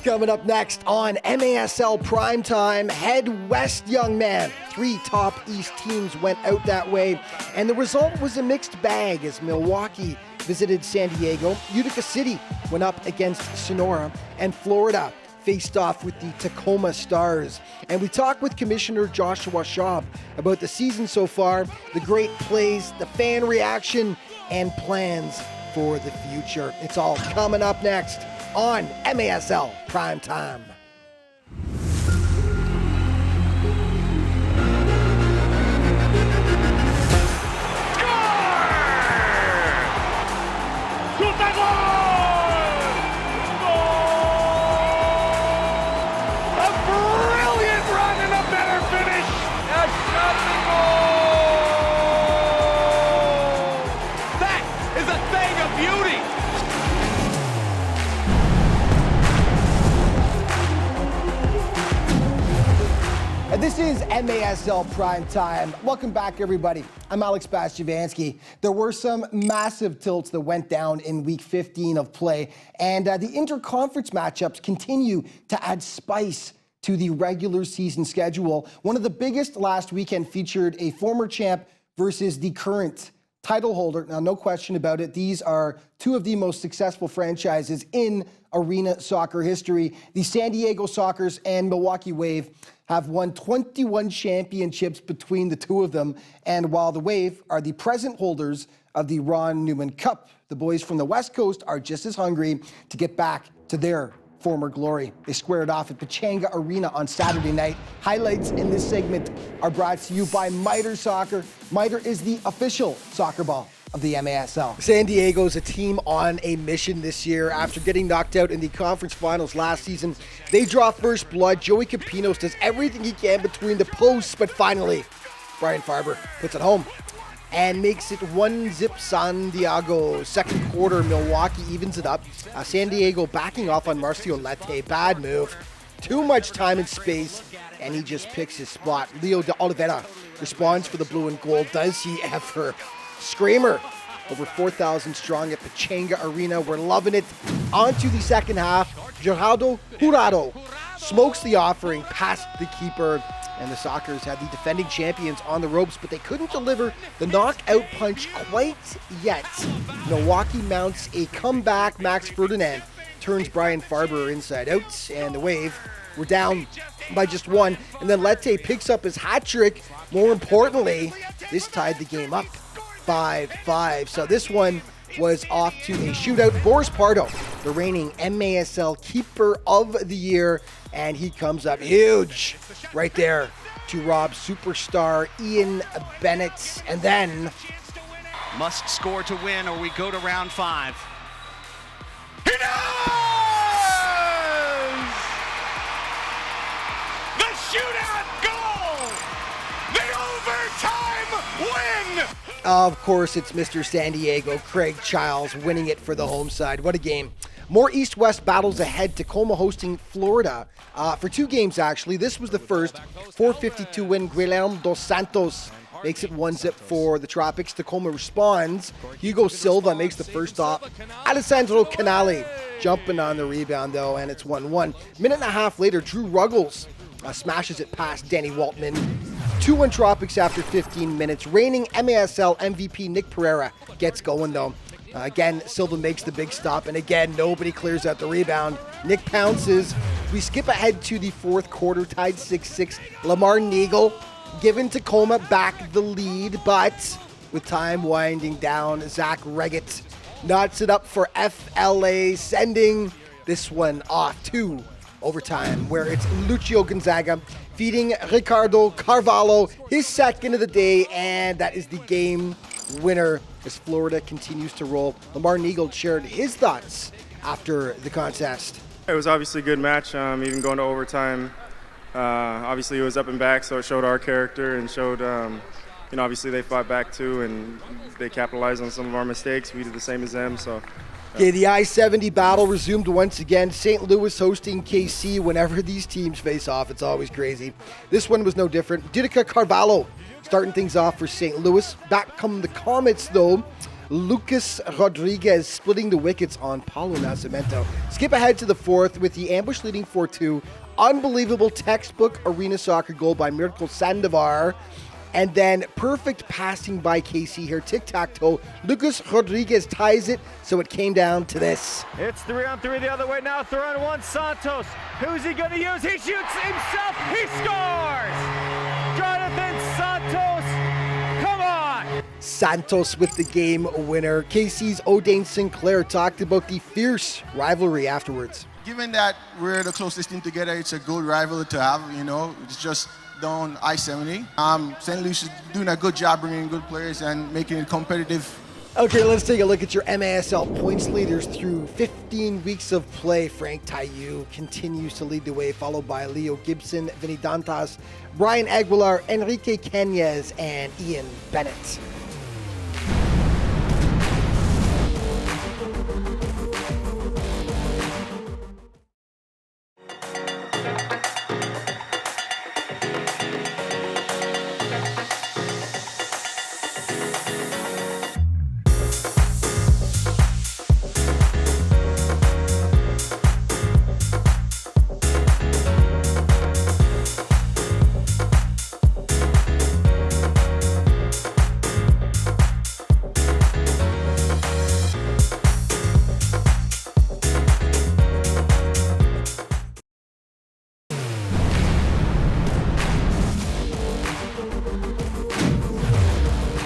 Coming up next on MASL Primetime, head west, young man. 3 top East teams went out that way, and the result was a mixed bag as Milwaukee visited San Diego, Utica City went up against Sonora, and Florida faced off with the Tacoma Stars. And we talked with Commissioner Joshua Schaub about the season so far, the great plays, the fan reaction, and plans for the future. It's all coming up next on MASL Primetime. This is MASL Primetime. Welcome back, everybody. I'm Alex Bastiavansky. There were some massive tilts that went down in Week 15 of play, and the interconference matchups continue to add spice to the regular season schedule. One of the biggest last weekend featured a former champ versus the current title holder. Now, no question about it, these are two of the most successful franchises in arena soccer history. The San Diego Sockers and Milwaukee Wave have won 21 championships between the two of them. And while the Wave are the present holders of the Ron Newman Cup, the boys from the West Coast are just as hungry to get back to their former glory. They squared off at Pechanga Arena on Saturday night. Highlights in this segment are brought to you by Miter Soccer. Miter is the official soccer ball of the MASL. San Diego's a team on a mission this year. After getting knocked out in the conference finals last season, they draw first blood. Joey Capinos does everything he can between the posts, but finally, Brian Farber puts it home and makes it 1-0 San Diego. Second quarter, Milwaukee evens it up. San Diego backing off on Marcio Lete. Bad move. Too much time and space, and he just picks his spot. Leo de Oliveira responds for the blue and gold. Does he ever? Screamer. Over 4,000 strong at Pechanga Arena. We're loving it. On to the second half. Gerardo Jurado smokes the offering past the keeper, and the Sockers had the defending champions on the ropes, but they couldn't deliver the knockout punch quite yet. Milwaukee mounts a comeback. Max Ferdinand turns Brian Farber inside out, and the Wave were down by just one. And then Lete picks up his hat trick. More importantly, this tied the game up 5-5. So this one was off to a shootout. Boris Pardo, the reigning MASL Keeper of the Year, and he comes up huge right there to rob superstar Ian Bennett. And then must score to win or we go to round 5. He does! The shootout goal! The overtime win! Of course, it's Mr. San Diego, Craig Childs, winning it for the home side. What a game. More East-West battles ahead. Tacoma hosting Florida for 2 games, actually. This was the first. 452 win. Guilherme dos Santos makes it 1-0 for the Tropics. Tacoma responds. Hugo Silva makes the first stop. Alessandro Canale jumping on the rebound, though, and it's 1-1. Minute and a half later, Drew Ruggles smashes it past Danny Waltman. 2-1 Tropics after 15 minutes. Reigning MASL MVP Nick Pereira gets going, though. Again, Silva makes the big stop, and again, nobody clears out the rebound. Nick pounces. We skip ahead to the fourth quarter, tied 6-6. Lamar Neagle giving Tacoma back the lead, but with time winding down, Zach Reggett knots it up for FLA, sending this one off to overtime, where it's Lucio Gonzaga feeding Ricardo Carvalho his second of the day, and that is the game winner as Florida continues to roll. Lamar Neagle shared his thoughts after the contest. It was obviously a good match, even going to overtime. Obviously it was up and back, so it showed our character and showed, obviously they fought back too, and they capitalized on some of our mistakes. We did the same as them, so. Okay, the I-70 battle resumed once again. St. Louis hosting KC. Whenever these teams face off, it's always crazy. This one was no different. Didica Carvalho starting things off for St. Louis. Back come the Comets, though. Lucas Rodriguez splitting the wickets on Paulo Nascimento. Skip ahead to the fourth with the ambush leading 4-2. Unbelievable textbook arena soccer goal by Mirko Sandovar. And then perfect passing by KC here. Tic-tac-toe. Lucas Rodriguez ties it, so it came down to this. It's 3-on-3 the other way now. 3-on-1, Santos. Who's he going to use? He shoots himself. He scores! Jonathan Santos, come on! Santos with the game winner. KC's O'Dane Sinclair talked about the fierce rivalry afterwards. Given that we're the closest team together, it's a good rivalry to have, you know. It's just down I-70. St. Louis is doing a good job bringing in good players and making it competitive. Okay, let's take a look at your MASL points leaders through 15 weeks of play. Frank Taillou continues to lead the way, followed by Leo Gibson, Vinny Dantas, Brian Aguilar, Enrique Cañez, and Ian Bennett.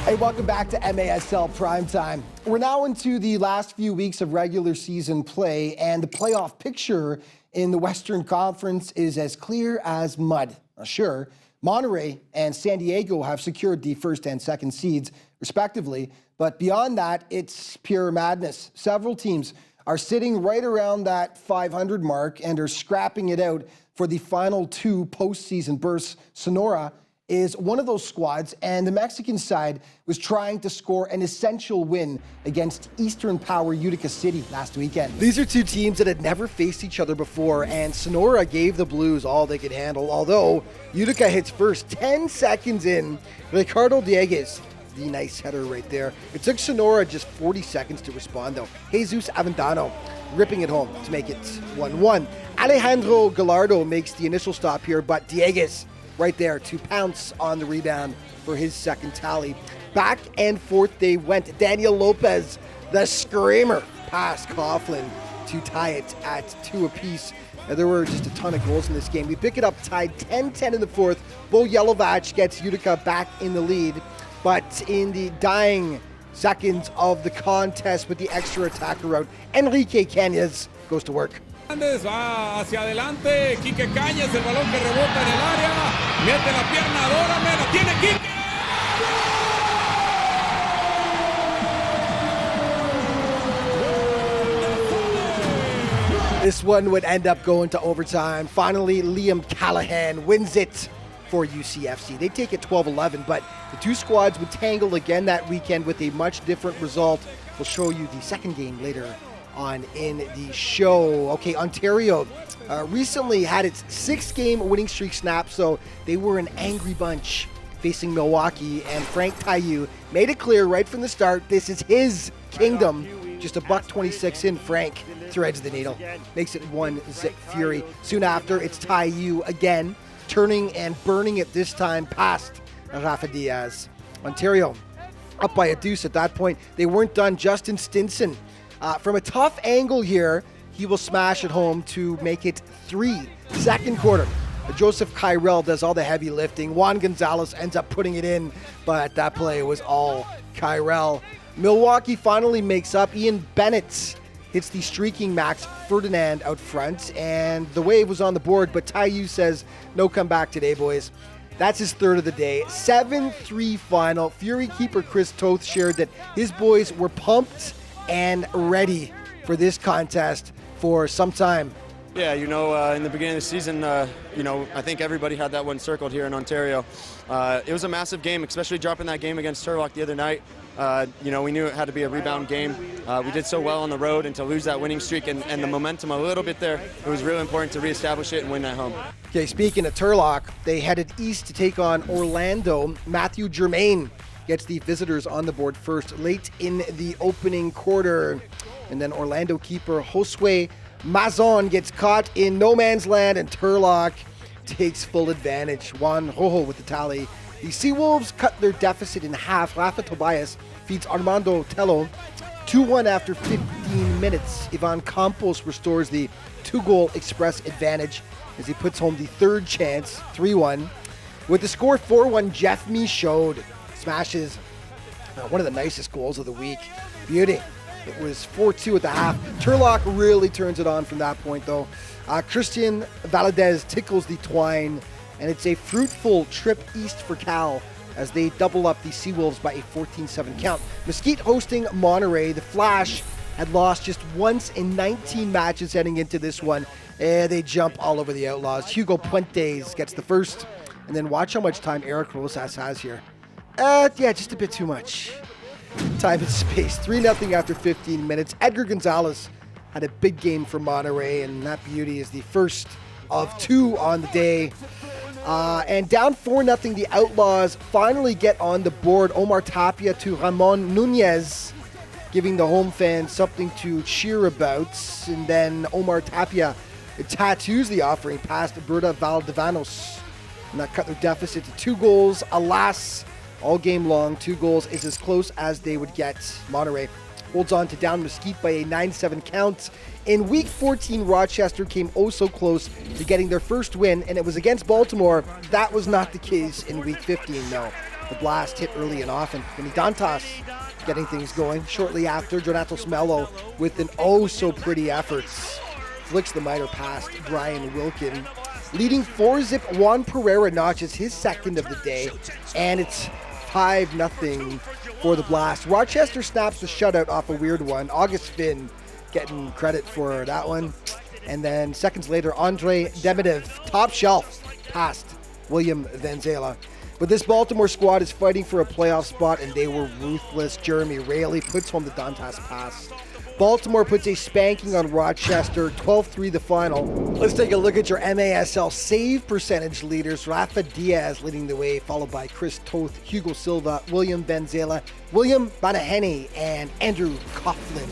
Hey, welcome back to MASL Primetime. We're now into the last few weeks of regular season play, and the playoff picture in the Western Conference is as clear as mud. Sure, Monterrey and San Diego have secured the first and second seeds, respectively, but beyond that, it's pure madness. Several teams are sitting right around that 500 mark and are scrapping it out for the final two postseason berths. Sonora is one of those squads, and the Mexican side was trying to score an essential win against Eastern Power Utica City last weekend. These are two teams that had never faced each other before, and Sonora gave the Blues all they could handle, although Utica hits first 10 seconds in. Ricardo Dieguez, the nice header right there. It took Sonora just 40 seconds to respond, though. Jesus Avendano ripping it home to make it 1-1. Alejandro Gallardo makes the initial stop here, but Dieguez right there to pounce on the rebound for his second tally. Back and forth they went. Daniel Lopez, the screamer, past Coughlin to tie it at 2 apiece. Now, there were just a ton of goals in this game. We pick it up tied 10-10 in the fourth. Bo Yelovach gets Utica back in the lead, but in the dying seconds of the contest with the extra attacker route, Enrique Cañez goes to work. Va hacia adelante, Quique Cañas, el balón que rebota en el área, mete la pierna, adórame, la tiene Quique. This one would end up going to overtime. Finally, Liam Callahan wins it for UCFC. They take it 12-11, but the two squads would tangle again that weekend with a much different result. We'll show you the second game later on in the show. Okay, Ontario recently had its 6-game winning streak snapped, so they were an angry bunch facing Milwaukee, and Frank Taillou made it clear right from the start, this is his kingdom. Just a $1.26 in, Frank threads the needle, makes it 1-zip Fury. Soon after, it's Taillou again, turning and burning it this time past Rafa Diaz. Ontario up by a deuce at that point. They weren't done. Justin Stinson, from a tough angle here, he will smash it home to make it 3. Second quarter, Joseph Kyrell does all the heavy lifting. Juan Gonzalez ends up putting it in, but that play was all Kyrell. Milwaukee finally makes up. Ian Bennett hits the streaking Max Ferdinand out front, and the wave was on the board, but Taillou says, no comeback today, boys. That's his third of the day. 7-3 final. Fury keeper Chris Toth shared that his boys were pumped and ready for this contest for some time. Yeah, in the beginning of the season, I think everybody had that one circled here in Ontario. It was a massive game, especially dropping that game against Turlock the other night. We knew it had to be a rebound game. We did so well on the road, and to lose that winning streak and the momentum a little bit there, it was really important to reestablish it and win at home. Okay, speaking of Turlock, they headed east to take on Orlando. Matthew Germain gets the visitors on the board first late in the opening quarter. And then Orlando keeper Josue Mazon gets caught in no man's land, and Turlock takes full advantage. Juan Rojo with the tally. The Seawolves cut their deficit in half. Rafa Tobias feeds Armando Tello 2-1 after 15 minutes. Ivan Campos restores the 2-goal Express advantage as he puts home the third chance, 3-1. With the score 4-1, Jeff Michaud smashes one of the nicest goals of the week. Beauty. It was 4-2 at the half. Turlock really turns it on from that point, though. Christian Valadez tickles the twine, and it's a fruitful trip east for Cal as they double up the Seawolves by a 14-7 count. Mesquite hosting Monterey. The Flash had lost just once in 19 matches heading into this one. They jump all over the Outlaws. Hugo Puentes gets the first, and then watch how much time Eric Rosas has here. Yeah, just a bit too much. Time and space. 3-0 after 15 minutes. Edgar Gonzalez had a big game for Monterey, and that beauty is the first of 2 on the day. And down 4-0, the Outlaws finally get on the board. Omar Tapia to Ramon Nunez, giving the home fans something to cheer about. And then Omar Tapia tattoos the offering past Berta Valdevanos, and that cut their deficit to 2 goals. Alas, all game long, 2 goals is as close as they would get. Monterey holds on to down Mesquite by a 9-7 count. In week 14, Rochester came oh so close to getting their first win, and it was against Baltimore. That was not the case in week 15, no. The Blast hit early and often. Vinny Dantas getting things going. Shortly after, Donatos Mello with an oh so pretty effort flicks the miter past Brian Wilkin. Leading 4-zip, Juan Pereira notches his second of the day, and it's 5-0 for the Blast. Rochester snaps the shutout off a weird one. August Finn getting credit for that one. And then seconds later, Andre Demidov, top shelf, past William Vanzela. But this Baltimore squad is fighting for a playoff spot, and they were ruthless. Jeremy Raley puts home the Dantas pass. Baltimore puts a spanking on Rochester, 12-3 the final. Let's take a look at your MASL save percentage leaders. Rafa Diaz leading the way, followed by Chris Toth, Hugo Silva, William Benzela, William Banaheni, and Andrew Coughlin.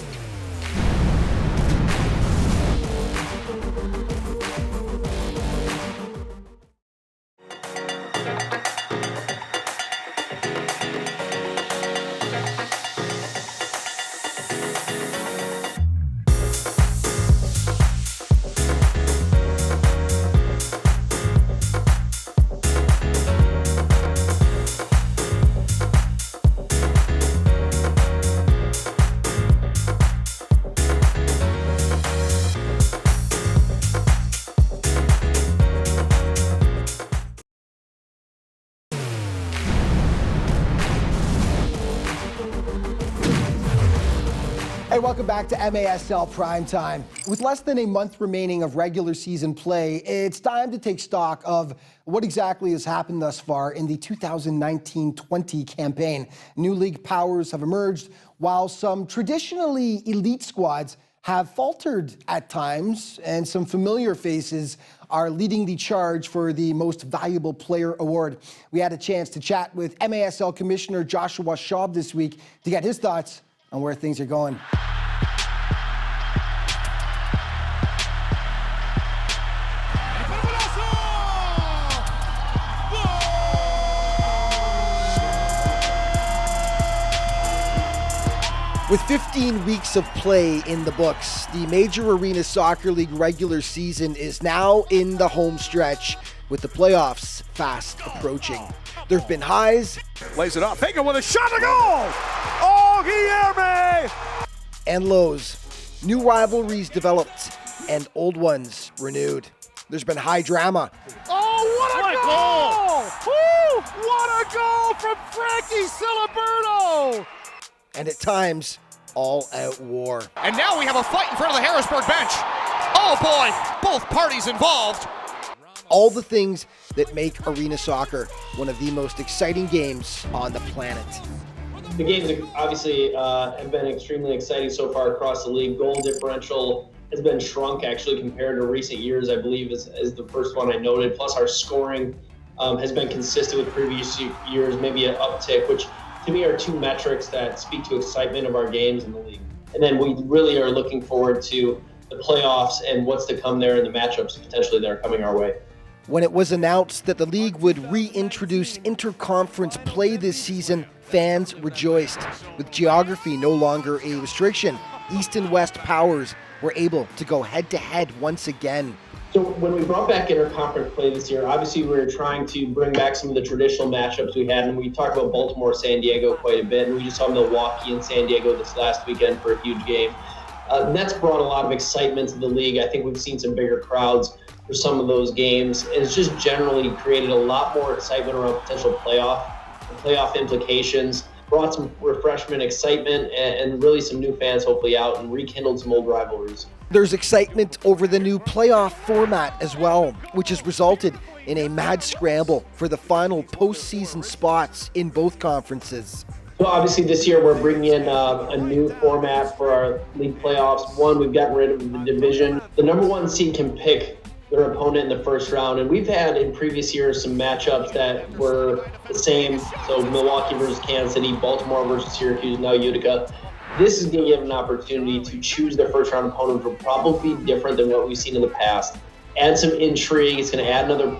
Hey, welcome back to MASL Primetime. With less than a month remaining of regular season play, it's time to take stock of what exactly has happened thus far in the 2019-20 campaign. New league powers have emerged, while some traditionally elite squads have faltered at times, and some familiar faces are leading the charge for the Most Valuable Player Award. We had a chance to chat with MASL Commissioner Joshua Schaub this week to get his thoughts on where things are going. With 15 weeks of play in the books, the Major Arena Soccer League regular season is now in the home stretch, with the playoffs fast approaching. There have been highs. Lays it up, Hagen with a shot to goal! Oh, Guilherme! And lows. New rivalries developed and old ones renewed. There's been high drama. Oh, what a goal! Woo! What a goal from Frankie Siliberto! And at times, all-out war. And now we have a fight in front of the Harrisburg bench. Oh boy, both parties involved. All the things that make arena soccer one of the most exciting games on the planet. The games obviously have been extremely exciting so far across the league. Goal differential has been shrunk actually compared to recent years, I believe is the first one I noted. Plus our scoring has been consistent with previous years, maybe an uptick, which to me, are two metrics that speak to excitement of our games in the league. And then we really are looking forward to the playoffs and what's to come there and the matchups potentially that are coming our way. When it was announced that the league would reintroduce interconference play this season, fans rejoiced. With geography no longer a restriction, East and West powers were able to go head-to-head once again. So when we brought back interconference play this year, obviously we were trying to bring back some of the traditional matchups we had, and we talked about Baltimore, San Diego quite a bit, and we just saw Milwaukee and San Diego this last weekend for a huge game. And that's brought a lot of excitement to the league. I think we've seen some bigger crowds for some of those games, and it's just generally created a lot more excitement around potential playoff implications, brought some refreshment, excitement, and really some new fans hopefully out and rekindled some old rivalries. There's excitement over the new playoff format as well, which has resulted in a mad scramble for the final postseason spots in both conferences. So obviously this year we're bringing in a new format for our league playoffs. One, we've gotten rid of the division. The number one seed can pick their opponent in the first round, and we've had in previous years some matchups that were the same. So Milwaukee versus Kansas City, Baltimore versus Syracuse, now Utica. This is going to give an opportunity to choose their first round opponent, will probably be different than what we've seen in the past. Add some intrigue. It's going to add another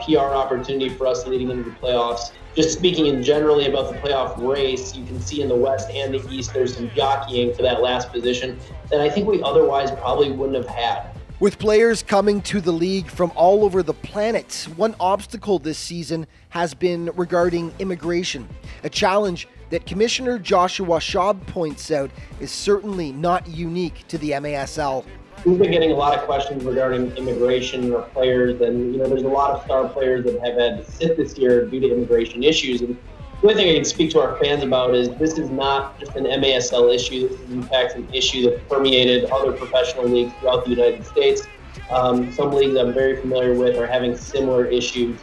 PR opportunity for us leading into the playoffs. Just speaking in generally about the playoff race, you can see in the West and the East there's some jockeying for that last position that I think we otherwise probably wouldn't have had. With players coming to the league from all over the planet, one obstacle this season has been regarding immigration, a challenge that Commissioner Joshua Schaub points out is certainly not unique to the MASL. We've been getting a lot of questions regarding immigration of players, and there's a lot of star players that have had to sit this year due to immigration issues. And the only thing I can speak to our fans about is this is not just an MASL issue. This is in fact an issue that permeated other professional leagues throughout the United States. Some leagues I'm very familiar with are having similar issues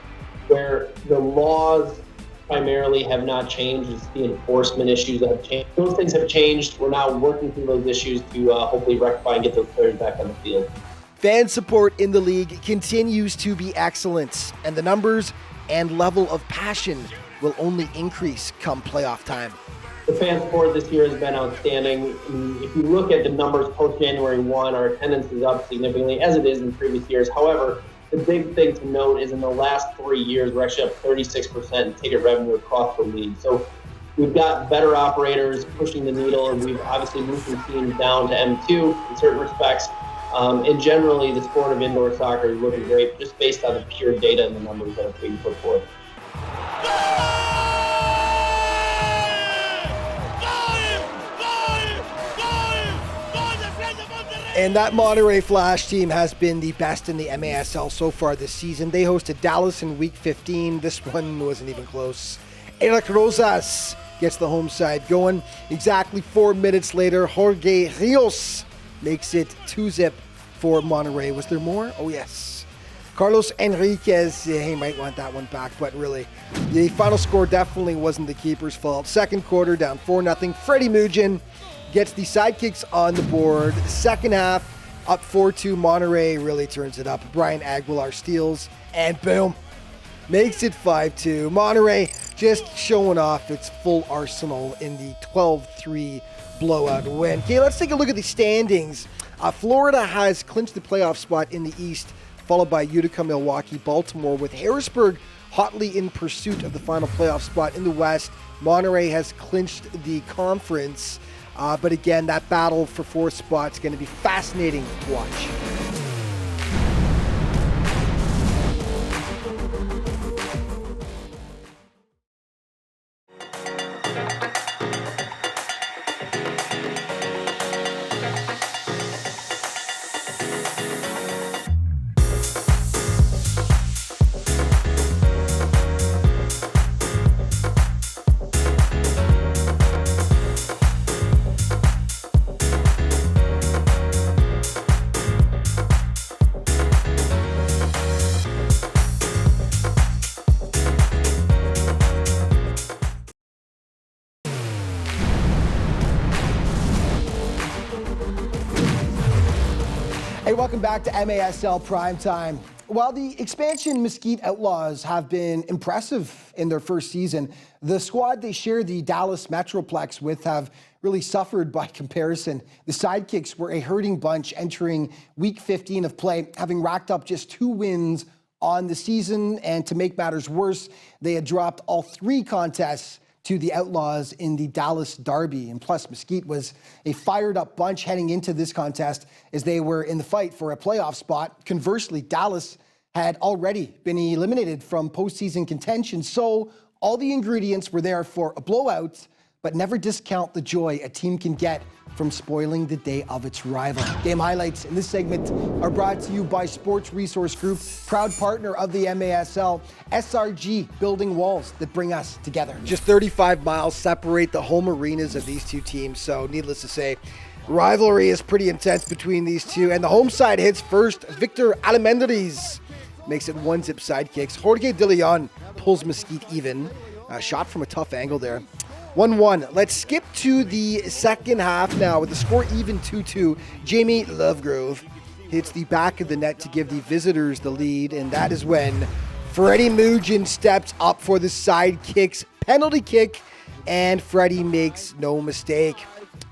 where the laws primarily have not changed. It's the enforcement issues that have changed. Those things have changed. We're now working through those issues to hopefully rectify and get those players back on the field. Fan support in the league continues to be excellent, and the numbers and level of passion will only increase come playoff time. The fan support this year has been outstanding. If you look at the numbers post-January 1, our attendance is up significantly, as it is in previous years. However, the big thing to note is in the last 3 years, we're actually up 36% in ticket revenue across the league. So we've got better operators pushing the needle, and we've obviously moved some teams down to M2 in certain respects. And generally, the sport of indoor soccer is looking great just based on the pure data and the numbers that are being put forth. And that Monterey Flash team has been the best in the MASL so far this season. They hosted Dallas in Week 15. This one wasn't even close. Eric Rosas gets the home side going. Exactly 4 minutes later, Jorge Rios makes it 2-0 for Monterey. Was there more? Oh, yes. Carlos Enriquez, he might want that one back, but really, the final score definitely wasn't the keeper's fault. Second quarter, down 4-0. Freddie Mugin gets the sidekicks on the board. Second half, up 4-2. Monterey really turns it up. Brian Aguilar steals, and boom, makes it 5-2. Monterey just showing off its full arsenal in the 12-3 blowout win. Okay, let's take a look at the standings. Florida has clinched the playoff spot in the East, followed by Utica, Milwaukee, Baltimore, with Harrisburg hotly in pursuit of the final playoff spot in the West. Monterey has clinched the conference. But again, that battle for fourth spot is going to be fascinating to watch. Hey, welcome back to MASL Primetime. While the expansion Mesquite Outlaws have been impressive in their first season, the squad they share the Dallas Metroplex with have really suffered by comparison. The Sidekicks were a hurting bunch entering week 15 of play, having racked up just 2 wins on the season, and to make matters worse, they had dropped all 3 contests to the Outlaws in the Dallas Derby. And plus, Mesquite was a fired-up bunch heading into this contest as they were in the fight for a playoff spot. Conversely, Dallas had already been eliminated from postseason contention, so all the ingredients were there for a blowout, but never discount the joy a team can get from spoiling the day of its rival. Game highlights in this segment are brought to you by Sports Resource Group, proud partner of the MASL, SRG, building walls that bring us together. Just 35 miles separate the home arenas of these two teams, so needless to say, rivalry is pretty intense between these two, and the home side hits first. Victor Almendariz makes it 1-zip Sidekicks. Jorge De Leon pulls Mesquite even. Shot from a tough angle there. 1-1. Let's skip to the second half now with the score even 2-2. Jamie Lovegrove hits the back of the net to give the visitors the lead, and that is when Freddie Mugin steps up for the Sidekicks penalty kick, and Freddie makes no mistake.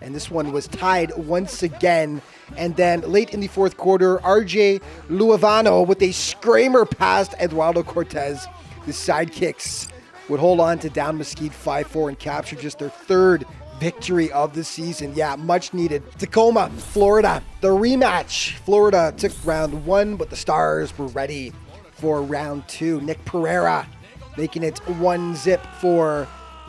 And this one was tied once again. And then late in the fourth quarter, RJ Luavano with a screamer past Eduardo Cortez. The Sidekicks would hold on to down Mesquite 5-4 and capture just their 3rd victory of the season. Yeah, much needed. Tacoma, Florida, the rematch. Florida took round 1, but the Stars were ready for round 2. Nick Pereira making it 1-zip for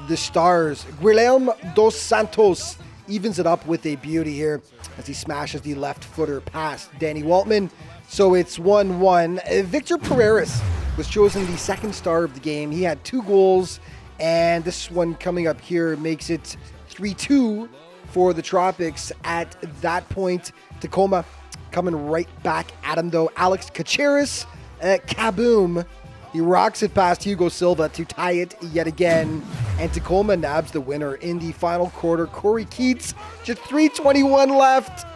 the Stars. Guilherme dos Santos evens it up with a beauty here as he smashes the left footer past Danny Waltman. So it's 1-1. Victor Pereiras was chosen the 2nd star of the game. He had 2 goals, and this one coming up here makes it 3-2 for the Tropics. At that point, Tacoma coming right back at him, though. Alex Caceres, kaboom. He rocks it past Hugo Silva to tie it yet again, and Tacoma nabs the winner in the final quarter. Corey Keats, just 3:21 left.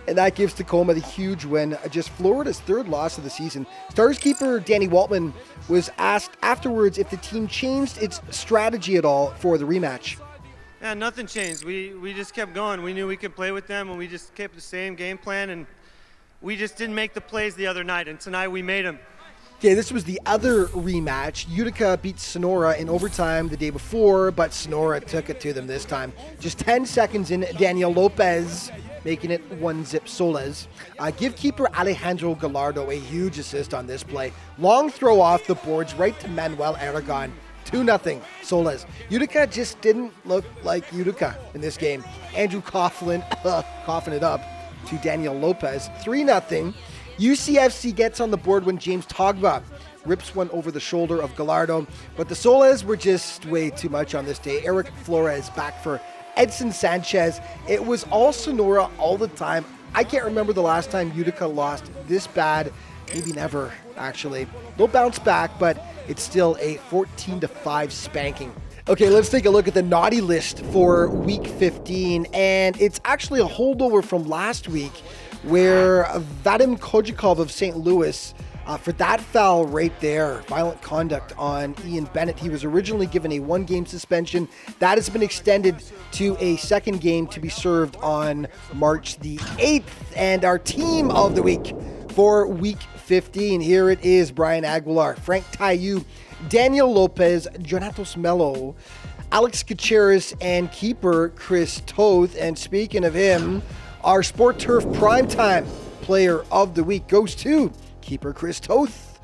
And that gives Tacoma the huge win, just Florida's 3rd loss of the season. Stars keeper Danny Waltman was asked afterwards if the team changed its strategy at all for the rematch. Yeah, nothing changed. We just kept going. We knew we could play with them, and we just kept the same game plan, and we just didn't make the plays the other night, and tonight we made them. Okay, this was the other rematch. Utica beat Sonora in overtime the day before, but Sonora took it to them this time. Just 10 seconds in, Daniel Lopez making it 1-zip Soles. Give keeper Alejandro Gallardo a huge assist on this play. Long throw off the boards right to Manuel Aragon. 2-0 Soles. Utica just didn't look like Utica in this game. Andrew Coughlin coughing it up to Daniel Lopez. 3-0. UCFC gets on the board when James Togba rips one over the shoulder of Gallardo, but the Soles were just way too much on this day. Eric Flores back for Edson Sanchez. It was all Sonora all the time. I can't remember the last time Utica lost this bad. Maybe never, actually. They'll bounce back, but it's still a 14-5 spanking. Okay, let's take a look at the naughty list for week 15, and it's actually a holdover from last week where Vadim Kojikov of St. Louis, for that foul right there, violent conduct on Ian Bennett, he was originally given a 1-game suspension. That has been extended to a 2nd game to be served on March the 8th. And our team of the week for week 15, here it is: Brian Aguilar, Frank Tayu, Daniel Lopez, Jonatos Mello, Alex Caceres, and keeper Chris Toth. And speaking of him, our Sport Turf Primetime player of the week goes to keeper Chris Toth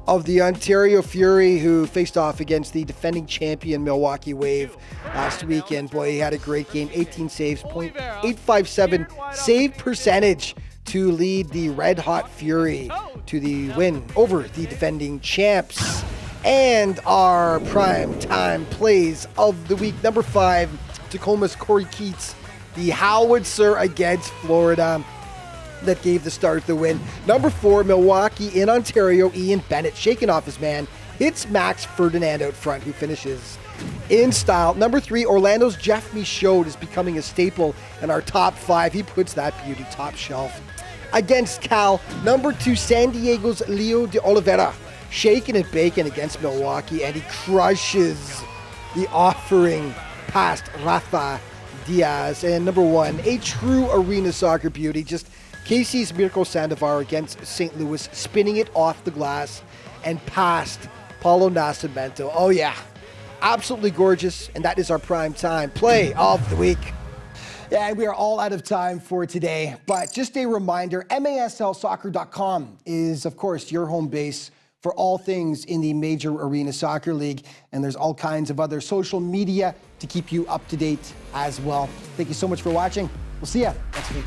of the Ontario Fury, who faced off against the defending champion Milwaukee Wave last week. And boy, he had a great game. 18 saves, .857 save percentage to lead the Red Hot Fury to the win over the defending champs. And our Primetime plays of the week, number 5, Tacoma's Corey Keats, the howitzer against Florida that gave the Stars the win. Number 4, Milwaukee in Ontario, Ian Bennett shaking off his man, hits Max Ferdinand out front, who finishes in style. Number 3, Orlando's Jeff Michaud is becoming a staple in our top 5. He puts that beauty top shelf. against Cal. Number 2, San Diego's Leo de Oliveira, shaking and baking against Milwaukee, and he crushes the offering past Rafa Diaz. And number 1, a true arena soccer beauty, just Casey's Mirko Sandoval against St. Louis, spinning it off the glass and past Paulo Nascimento. Oh yeah, absolutely gorgeous, and that is our prime time play of the week. Yeah, we are all out of time for today, but just a reminder, MASLsoccer.com is, of course, your home base for all things in the Major Arena Soccer League, and there's all kinds of other social media to keep you up to date as well. Thank you so much for watching. We'll see you next week.